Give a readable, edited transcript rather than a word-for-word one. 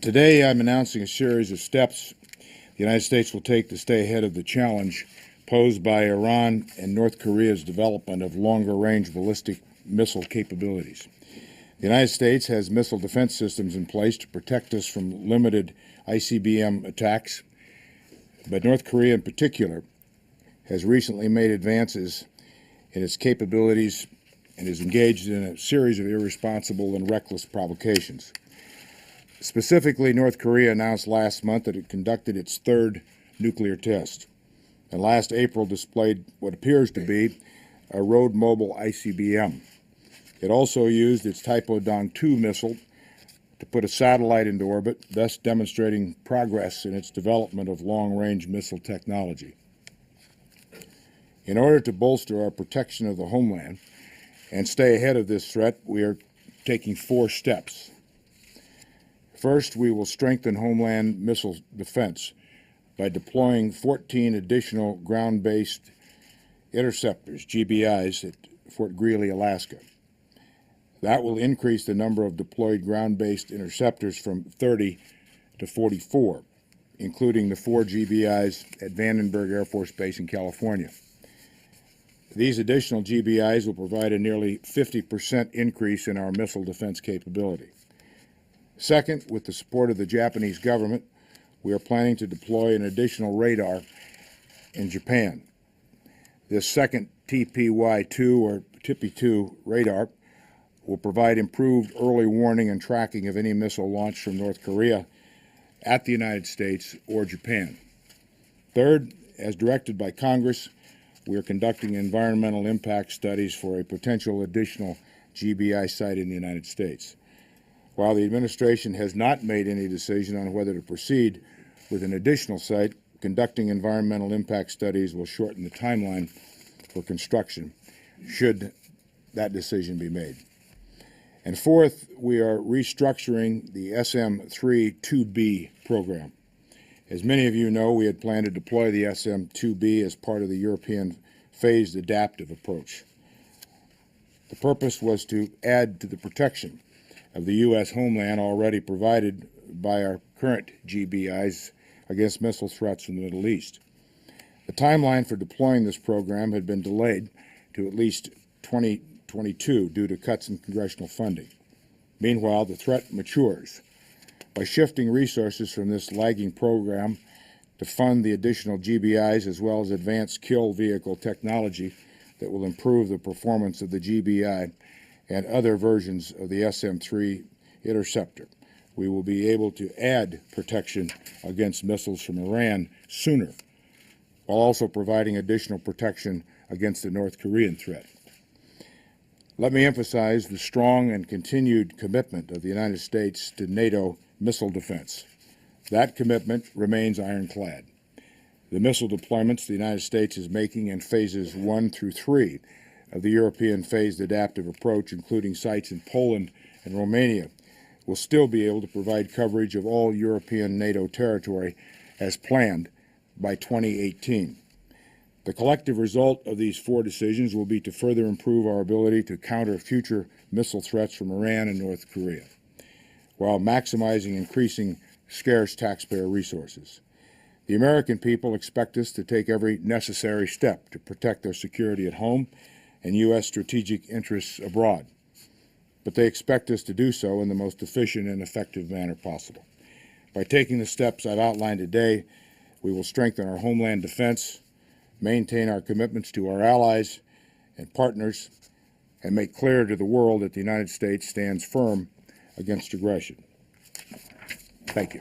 Today, I'm announcing a series of steps the United States will take to stay ahead of the challenge posed by Iran and North Korea's development of longer-range ballistic missile capabilities. The United States has missile defense systems in place to protect us from limited ICBM attacks, but North Korea in particular has recently made advances in its capabilities and is engaged in a series of irresponsible and reckless provocations. Specifically, North Korea announced last month that it conducted its third nuclear test, and last April displayed what appears to be a road-mobile ICBM. It also used its Taepodong-2 missile to put a satellite into orbit, thus demonstrating progress in its development of long-range missile technology. In order to bolster our protection of the homeland and stay ahead of this threat, we are taking 4 steps. First, we will strengthen homeland missile defense by deploying 14 additional ground-based interceptors, GBIs, at Fort Greely, Alaska. That will increase the number of deployed ground-based interceptors from 30 to 44, including the 4 GBIs at Vandenberg Air Force Base in California. These additional GBIs will provide a nearly 50% increase in our missile defense capability. Second, with the support of the Japanese government, we are planning to deploy an additional radar in Japan. This second TPY-2 or TPY-2 radar will provide improved early warning and tracking of any missile launched from North Korea at the United States or Japan. Third, as directed by Congress, we are conducting environmental impact studies for a potential additional GBI site in the United States. While the administration has not made any decision on whether to proceed with an additional site, conducting environmental impact studies will shorten the timeline for construction, should that decision be made. And fourth, we are restructuring the SM-3-2B program. As many of you know, we had planned to deploy the SM-2B as part of the European phased adaptive approach. The purpose was to add to the protection of the U.S. homeland already provided by our current GBIs against missile threats from the Middle East. The timeline for deploying this program had been delayed to at least 2022 due to cuts in congressional funding. Meanwhile, the threat matures. By shifting resources from this lagging program to fund the additional GBIs as well as advanced kill vehicle technology that will improve the performance of the GBI and other versions of the SM-3 interceptor, we will be able to add protection against missiles from Iran sooner, while also providing additional protection against the North Korean threat. Let me emphasize the strong and continued commitment of the United States to NATO missile defense. That commitment remains ironclad. The missile deployments the United States is making in phases 1 through 3 of the European phased adaptive approach, including sites in Poland and Romania, will still be able to provide coverage of all European NATO territory as planned by 2018. The collective result of these 4 decisions will be to further improve our ability to counter future missile threats from Iran and North Korea, while maximizing increasing scarce taxpayer resources. The American people expect us to take every necessary step to protect their security at home and U.S. strategic interests abroad, but they expect us to do so in the most efficient and effective manner possible. By taking the steps I've outlined today, we will strengthen our homeland defense, maintain our commitments to our allies and partners, and make clear to the world that the United States stands firm against aggression. Thank you.